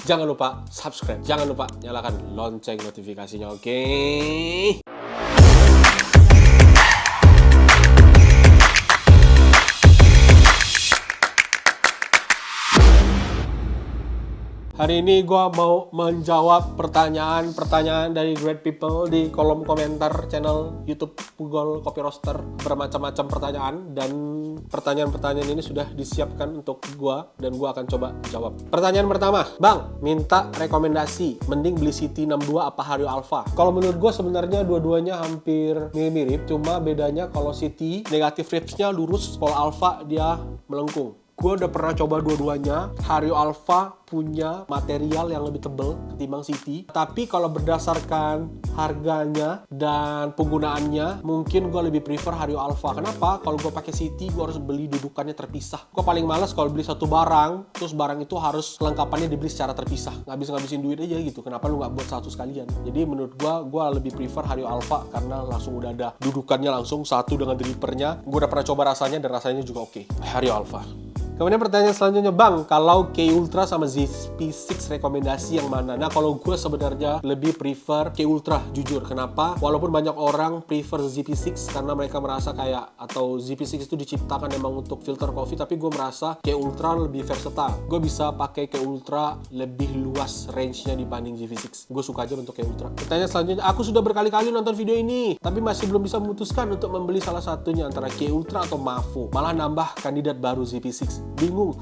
Jangan lupa subscribe, jangan lupa nyalakan lonceng notifikasinya, oke? Hari ini gue mau menjawab pertanyaan-pertanyaan dari great people di kolom komentar channel YouTube Google Copy Roaster. Bermacam-macam pertanyaan, dan pertanyaan-pertanyaan ini sudah disiapkan untuk gue, dan gue akan coba jawab. Pertanyaan pertama, Bang, minta rekomendasi, mending beli City 62 apa Hario Alpha? Kalau menurut gue sebenarnya dua-duanya hampir mirip-mirip, cuma bedanya kalau City negatif ribsnya lurus, kalau Alpha dia melengkung. Gue udah pernah coba dua-duanya. Hario Alpha punya material yang lebih tebal ketimbang City. Tapi kalau berdasarkan harganya dan penggunaannya, mungkin gue lebih prefer Hario Alpha. Kenapa? Kalau gue pakai City, gue harus beli dudukannya terpisah. Gue paling males kalau beli satu barang, terus barang itu harus kelengkapannya dibeli secara terpisah. Ngabisin duit aja gitu. Kenapa lu nggak buat satu sekalian? Jadi menurut gue lebih prefer Hario Alpha karena langsung udah ada dudukannya langsung satu dengan dripernya. Gue udah pernah coba rasanya dan rasanya juga oke. Hario Alpha. Kemudian pertanyaan selanjutnya, Bang, kalau K Ultra sama ZP6 rekomendasi yang mana? Nah, kalau gue sebenarnya lebih prefer K Ultra, jujur. Kenapa? Walaupun banyak orang prefer ZP6 karena mereka merasa kayak, atau ZP6 itu diciptakan memang untuk filter coffee, tapi gue merasa K Ultra lebih versatile. Gue bisa pakai K Ultra lebih luas range-nya dibanding ZP6. Gue suka aja bentuk K Ultra. Pertanyaan selanjutnya, aku sudah berkali-kali nonton video ini, tapi masih belum bisa memutuskan untuk membeli salah satunya antara K Ultra atau Mavo. Malah nambah kandidat baru ZP6. Bingung.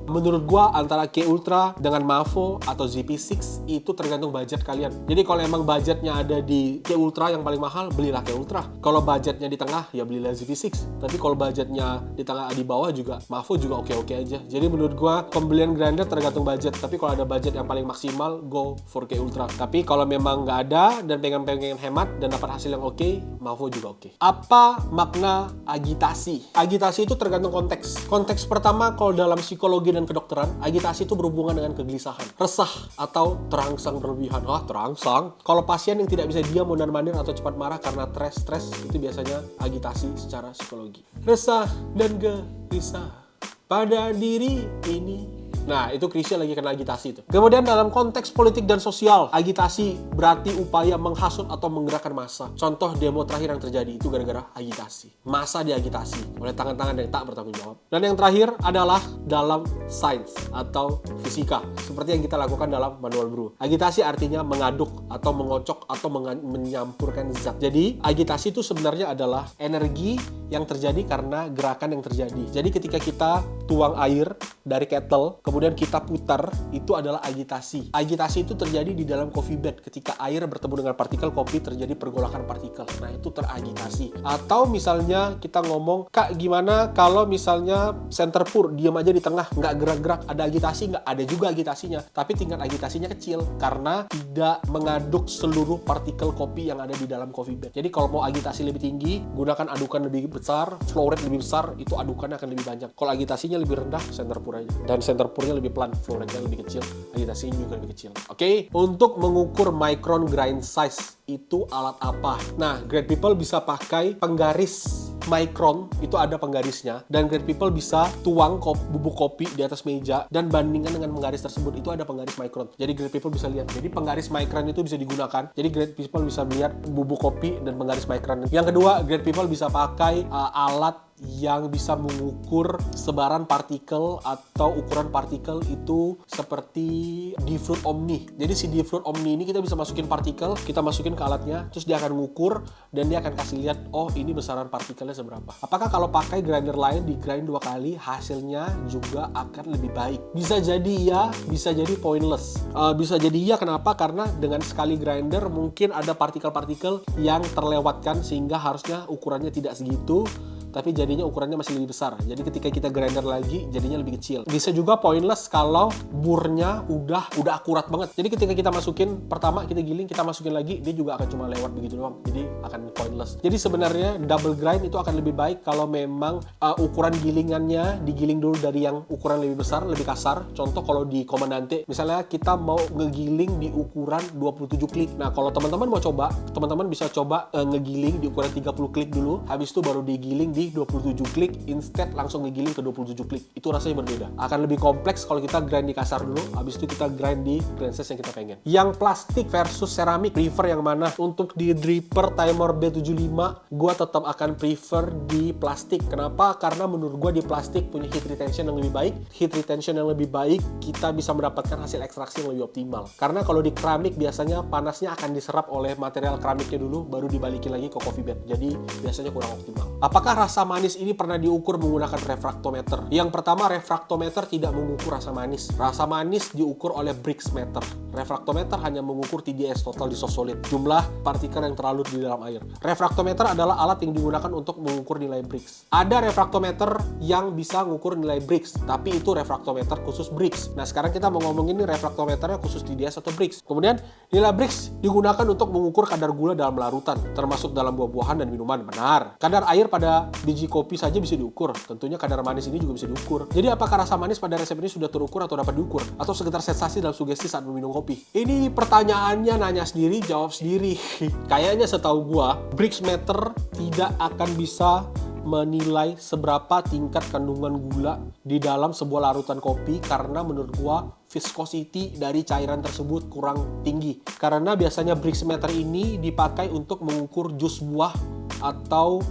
Menurut gua antara K Ultra dengan Mavo atau ZP6 itu tergantung budget kalian. Jadi kalau emang budgetnya ada di K Ultra yang paling mahal, belilah K Ultra. Kalau budgetnya di tengah, ya belilah ZP6. Tapi kalau budgetnya di tengah, di bawah juga, Mavo juga oke-oke aja. Jadi menurut gua pembelian grinder tergantung budget. Tapi kalau ada budget yang paling maksimal, go for K Ultra. Tapi kalau memang nggak ada dan pengen hemat dan dapat hasil yang oke, Mavo juga oke. Apa makna agitasi? Agitasi itu tergantung konteks. Konteks pertama, kalau dalam psikologi dan kedokteran, agitasi itu berhubungan dengan kegelisahan, resah, atau terangsang berlebihan. Terangsang. Kalau pasien yang tidak bisa diam, mondar-mandir, atau cepat marah karena stres, itu biasanya agitasi secara psikologi. Resah dan gelisah pada diri ini. Nah, itu Krisya lagi kena agitasi itu. Kemudian dalam konteks politik dan sosial, agitasi berarti upaya menghasut atau menggerakkan massa. Contoh demo terakhir yang terjadi itu gara-gara agitasi. Massa diagitasi oleh tangan-tangan yang tak bertanggung jawab. Dan yang terakhir adalah dalam sains atau fisika, seperti yang kita lakukan dalam manual brew. Agitasi artinya mengaduk atau mengocok atau menyampurkan zat. Jadi, agitasi itu sebenarnya adalah energi yang terjadi karena gerakan yang terjadi. Jadi ketika kita tuang air dari kettle, kemudian kita putar, itu adalah agitasi. Agitasi itu terjadi di dalam coffee bed. Ketika air bertemu dengan partikel kopi, terjadi pergolakan partikel. Nah, itu teragitasi. Atau misalnya kita ngomong, Kak, gimana kalau misalnya center pour, diam aja di tengah, nggak gerak-gerak, ada agitasi nggak? Ada juga agitasinya. Tapi tingkat agitasinya kecil, karena tidak mengaduk seluruh partikel kopi yang ada di dalam coffee bed. Jadi kalau mau agitasi lebih tinggi, gunakan adukan lebih besar, flow rate lebih besar, itu adukannya akan lebih banyak. Kalau agitasinya lebih rendah, center pour aja. Dan center pour-nya lebih pelan, flow rate-nya lebih kecil, agitasinya juga lebih kecil. Oke? Untuk mengukur micron grind size, itu alat apa? Nah, great people bisa pakai penggaris micron, itu ada penggarisnya, dan great people bisa tuang bubuk kopi di atas meja dan bandingkan dengan penggaris tersebut, itu ada penggaris micron. Jadi great people bisa lihat. Jadi penggaris micron itu bisa digunakan. Jadi great people bisa melihat bubuk kopi dan penggaris micron. Yang kedua, great people bisa pakai alat yang bisa mengukur sebaran partikel atau ukuran partikel, itu seperti D-Fruit Omni. Jadi si D-Fruit Omni ini kita bisa masukin partikel, kita masukin ke alatnya, terus dia akan mengukur dan dia akan kasih lihat, oh ini besaran partikelnya seberapa. Apakah kalau pakai grinder lain di grind 2 kali, hasilnya juga akan lebih baik? Bisa jadi ya, bisa jadi pointless. Bisa jadi ya, kenapa? Karena dengan sekali grinder mungkin ada partikel-partikel yang terlewatkan sehingga harusnya ukurannya tidak segitu, tapi jadinya ukurannya masih lebih besar. Jadi ketika kita grinder lagi, jadinya lebih kecil. Bisa juga pointless kalau burnya udah akurat banget. Jadi ketika kita masukin, pertama kita giling, kita masukin lagi, dia juga akan cuma lewat begitu doang. Jadi akan pointless. Jadi sebenarnya double grind itu akan lebih baik kalau memang ukuran gilingannya digiling dulu dari yang ukuran lebih besar, lebih kasar. Contoh kalau di Comandante, misalnya kita mau ngegiling di ukuran 27 klik. Nah, kalau teman-teman mau coba, teman-teman bisa coba ngegiling di ukuran 30 klik dulu, habis itu baru digiling di di 27 klik, instead langsung ngegiling ke 27 klik. Itu rasanya berbeda. Akan lebih kompleks kalau kita grind di kasar dulu, habis itu kita grind di Princess yang kita pengen. Yang plastik versus ceramic, prefer yang mana? Untuk di dripper timer B75, gue tetap akan prefer di plastik. Kenapa? Karena menurut gue di plastik punya heat retention yang lebih baik. Heat retention yang lebih baik, kita bisa mendapatkan hasil ekstraksi yang lebih optimal. Karena kalau di keramik biasanya panasnya akan diserap oleh material keramiknya dulu, baru dibalikin lagi ke coffee bed. Jadi biasanya kurang optimal. Apakah rasa manis ini pernah diukur menggunakan refraktometer? Yang pertama, refraktometer tidak mengukur rasa manis. Rasa manis diukur oleh Brixmeter. Refraktometer hanya mengukur TDS, total dissolved solid, jumlah partikel yang terlarut di dalam air. Refraktometer adalah alat yang digunakan untuk mengukur nilai Brix. Ada refraktometer yang bisa mengukur nilai Brix, tapi itu refraktometer khusus Brix. Nah, sekarang kita mau ngomongin nih refraktometernya khusus TDS atau Brix. Kemudian, nilai Brix digunakan untuk mengukur kadar gula dalam larutan, termasuk dalam buah-buahan dan minuman. Benar. Kadar air pada biji kopi saja bisa diukur. Tentunya kadar manis ini juga bisa diukur. Jadi, apakah rasa manis pada resep ini sudah terukur atau dapat diukur? Atau sekedar sensasi dalam sugesti saat meminum kopi? Ini pertanyaannya nanya sendiri, jawab sendiri. Kayaknya setahu gua, Brixmeter tidak akan bisa menilai seberapa tingkat kandungan gula di dalam sebuah larutan kopi, karena menurut gua viscosity dari cairan tersebut kurang tinggi. Karena biasanya Brixmeter ini dipakai untuk mengukur jus buah, atau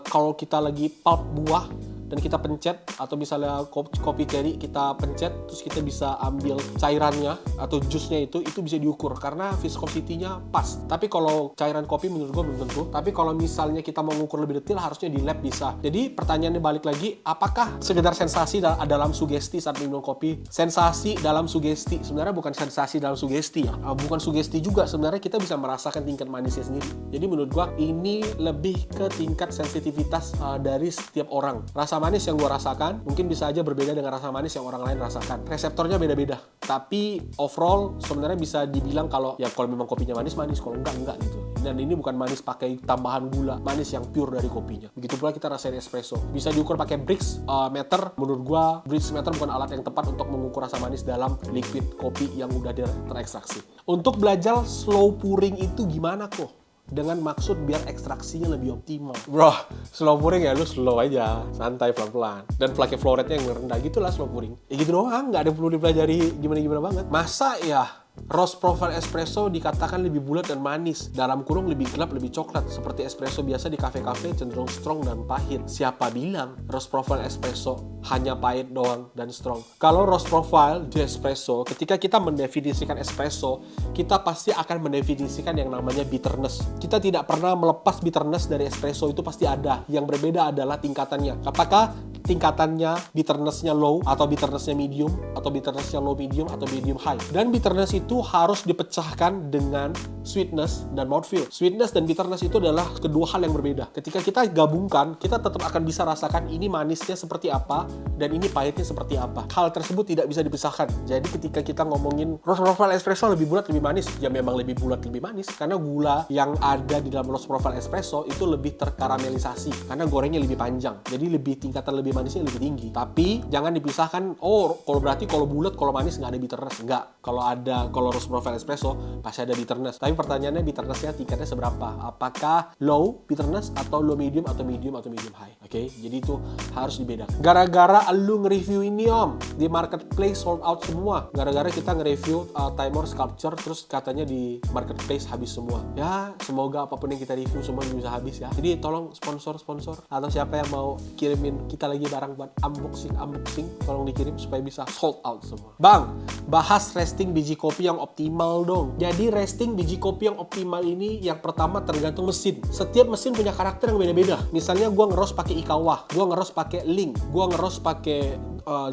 kalau kita lagi pulp buah dan kita pencet, atau misalnya kopi cherry kita pencet terus kita bisa ambil cairannya atau jusnya, itu bisa diukur karena viscosity-nya pas. Tapi kalau cairan kopi menurut gue belum tentu. Tapi kalau misalnya kita mau mengukur lebih detail, harusnya di lab bisa. Jadi pertanyaannya balik lagi, apakah sekedar sensasi dalam sugesti saat minum kopi? Sensasi dalam sugesti sebenarnya bukan sensasi dalam sugesti ya, bukan sugesti juga, sebenarnya kita bisa merasakan tingkat manisnya sendiri. Jadi menurut gue ini lebih ke tingkat sensitivitas dari setiap orang. Rasa manis yang gue rasakan mungkin bisa aja berbeda dengan rasa manis yang orang lain rasakan. Reseptornya beda-beda. Tapi overall sebenarnya bisa dibilang kalau ya kalau memang kopinya manis, kalau enggak gitu. Dan ini bukan manis pakai tambahan gula, manis yang pure dari kopinya. Begitu pula kita rasain espresso. Bisa diukur pakai Brixmeter. Menurut gue Brixmeter bukan alat yang tepat untuk mengukur rasa manis dalam liquid kopi yang udah terekstraksi. Untuk belajar slow pouring itu gimana kok? Dengan maksud biar ekstraksinya lebih optimal. Bro, slow pouring ya lu slow aja, santai pelan-pelan. Dan pakai flow rate-nya yang rendah, gitulah slow pouring. Ya gitu doang, nggak ada yang perlu dipelajari gimana-gimana banget. Masa ya roast profile espresso dikatakan lebih bulat dan manis, dalam kurung lebih gelap, lebih coklat, seperti espresso biasa di kafe-kafe cenderung strong dan pahit. Siapa bilang roast profile espresso hanya pahit doang dan strong? Kalau roast profile di espresso, ketika kita mendefinisikan espresso, kita pasti akan mendefinisikan yang namanya bitterness. Kita tidak pernah melepas bitterness dari espresso, itu pasti ada. Yang berbeda adalah tingkatannya. Apakah tingkatannya bitterness-nya low, atau bitterness-nya medium, atau bitterness-nya low medium, atau medium high. Dan bitterness itu harus dipecahkan dengan sweetness dan mouthfeel. Sweetness dan bitterness itu adalah kedua hal yang berbeda. Ketika kita gabungkan, kita tetap akan bisa rasakan ini manisnya seperti apa dan ini pahitnya seperti apa. Hal tersebut tidak bisa dipisahkan. Jadi ketika kita ngomongin roast profile espresso lebih bulat, lebih manis, ya memang lebih bulat, lebih manis karena gula yang ada di dalam roast profile espresso itu lebih terkaramelisasi karena gorengnya lebih panjang. Jadi lebih tingkatan lebih manisnya lebih tinggi. Tapi jangan dipisahkan, oh kalau berarti kalau bulat, kalau manis nggak ada bitterness. Enggak. Kalau roast profile espresso pasti ada bitterness. Tapi pertanyaannya bitternessnya tingkatnya seberapa? Apakah low bitterness atau low medium atau medium high? Oke, jadi itu harus dibedakan. Gara-gara lu nge-review ini om, di marketplace sold out semua. Gara-gara kita nge-review timer sculpture terus katanya di marketplace habis semua. Ya, semoga apapun yang kita review semua bisa habis ya. Jadi tolong sponsor atau siapa yang mau kirimin kita lagi barang buat unboxing, tolong dikirim supaya bisa sold out semua. Bang, bahas resting biji kopi yang optimal dong. Jadi resting biji kopi yang optimal ini yang pertama tergantung mesin. Setiap mesin punya karakter yang beda-beda. Misalnya gue ngeroast pakai Ikawa, gue ngeroast pakai Link, gue ngeroast pakai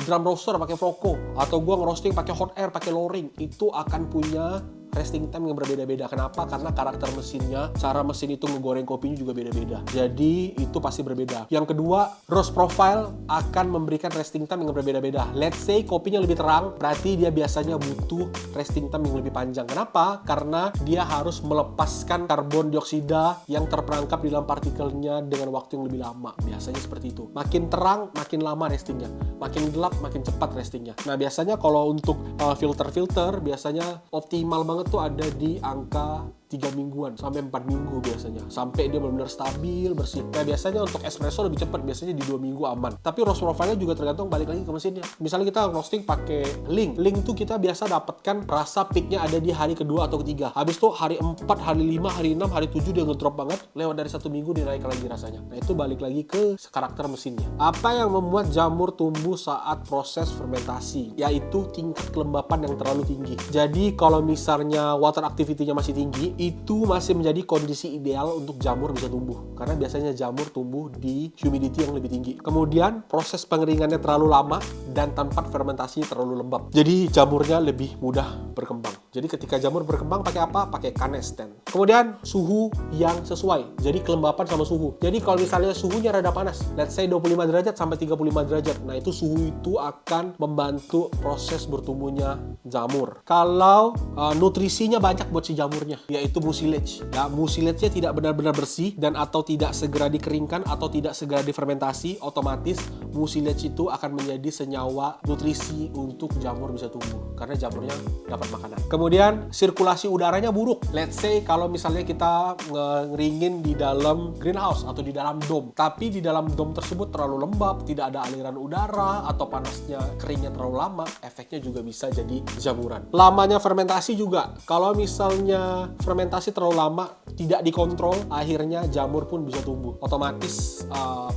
drum roaster pakai Floco, atau gue ngerosting pakai hot air, pakai loring, itu akan punya resting time yang berbeda-beda. Kenapa? Karena karakter mesinnya, cara mesin itu ngegoreng kopinya juga beda-beda. Jadi itu pasti berbeda. Yang kedua, roast profile akan memberikan resting time yang berbeda-beda. Let's say kopinya lebih terang, berarti dia biasanya butuh resting time yang lebih panjang. Kenapa? Karena dia harus melepaskan karbon dioksida yang terperangkap di dalam partikelnya dengan waktu yang lebih lama. Biasanya seperti itu. Makin terang, makin lama restingnya. Makin gelap, makin cepat restingnya. Nah biasanya kalau untuk filter-filter, biasanya optimal banget tuh ada di angka 3 mingguan sampai 4 minggu biasanya, sampai dia benar-benar stabil, bersih. Nah biasanya untuk espresso lebih cepat, biasanya di 2 minggu aman. Tapi roast profile-nya juga tergantung balik lagi ke mesinnya. Misalnya kita roasting pakai link tuh kita biasa dapatkan rasa peaknya ada di hari kedua atau ketiga. Habis itu hari 4, hari 5, hari 6, hari 7 dia ngedrop banget, lewat dari 1 minggu dia naik lagi rasanya. Nah itu balik lagi ke karakter mesinnya. Apa yang membuat jamur tumbuh saat proses fermentasi? Yaitu tingkat kelembapan yang terlalu tinggi. Jadi kalau misalnya water activity-nya masih tinggi, itu masih menjadi kondisi ideal untuk jamur bisa tumbuh. Karena biasanya jamur tumbuh di humidity yang lebih tinggi. Kemudian proses pengeringannya terlalu lama dan tempat fermentasi terlalu lembab. Jadi jamurnya lebih mudah berkembang. Jadi ketika jamur berkembang pakai apa? Pakai canesten. Kemudian suhu yang sesuai. Jadi kelembapan sama suhu. Jadi kalau misalnya suhunya rada panas, let's say 25 derajat sampai 35 derajat. Nah itu suhu itu akan membantu proses bertumbuhnya jamur. Kalau nutrisinya banyak buat si jamurnya, yaitu mucilage. Ya, mucilage-nya tidak benar-benar bersih dan atau tidak segera dikeringkan atau tidak segera difermentasi, otomatis mucilage itu akan menjadi senyawa nutrisi untuk jamur bisa tumbuh karena jamurnya dapat makanan. Kemudian sirkulasi udaranya buruk. Let's say kalau misalnya kita ngeringin di dalam greenhouse atau di dalam dome, tapi di dalam dome tersebut terlalu lembab, tidak ada aliran udara atau panasnya keringnya terlalu lama, efeknya juga bisa jadi jamuran. Lamanya fermentasi juga. Kalau misalnya fermentasi terlalu lama, tidak dikontrol, akhirnya jamur pun bisa tumbuh. Otomatis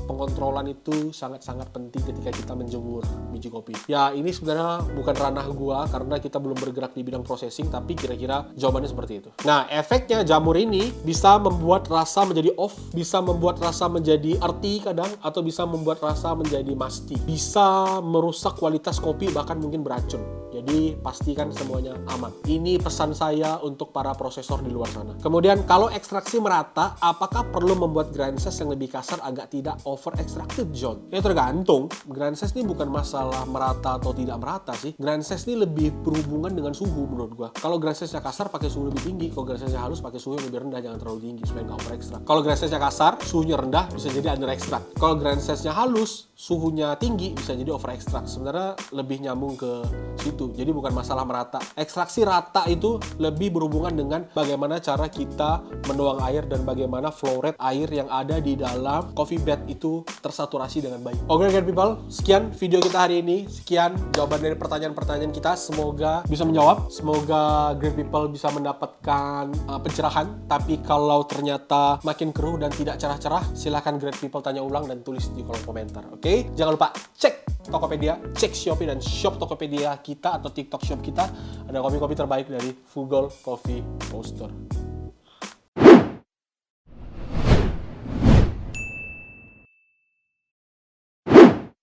pengontrolan itu sangat-sangat penting ketika kita menjemur biji kopi. Ya ini sebenarnya bukan ranah gua karena kita belum bergerak di bidang processing, tapi kira-kira jawabannya seperti itu. Nah efeknya jamur ini bisa membuat rasa menjadi off, bisa membuat rasa menjadi earthy kadang, atau bisa membuat rasa menjadi musty, bisa merusak kualitas kopi, bahkan mungkin beracun. Jadi pastikan semuanya aman. Ini pesan saya untuk para prosesor di luar sana. Kemudian kalau ekstraksi merata, apakah perlu membuat grind size yang lebih kasar agar tidak over extracted, John? Ya tergantung. Grind size ini bukan masalah merata atau tidak merata sih. Grind size ini lebih berhubungan dengan suhu menurut gua. Kalau grind size-nya kasar pakai suhu lebih tinggi, kalau grind size-nya halus pakai suhu yang lebih rendah, jangan terlalu tinggi supaya nggak over extract. Kalau grind size-nya kasar, suhunya rendah, bisa jadi under extract. Kalau grind size-nya halus, suhunya tinggi, bisa jadi over extract. Sebenarnya lebih nyambung ke situ. Jadi bukan masalah merata. Ekstraksi rata itu lebih berhubungan dengan bagaimana cara kita menuang air dan bagaimana flow rate air yang ada di dalam coffee bed itu tersaturasi dengan baik. Oke, great people, sekian video kita hari ini. Sekian jawaban dari pertanyaan-pertanyaan kita. Semoga bisa menjawab. Semoga great people bisa mendapatkan pencerahan. Tapi kalau ternyata makin keruh dan tidak cerah-cerah, silahkan great people tanya ulang dan tulis di kolom komentar. Oke? Jangan lupa cek Tokopedia, cek Shopee dan shop Tokopedia kita atau TikTok shop kita. Ada kopi-kopi terbaik dari Frugal Coffee Roaster.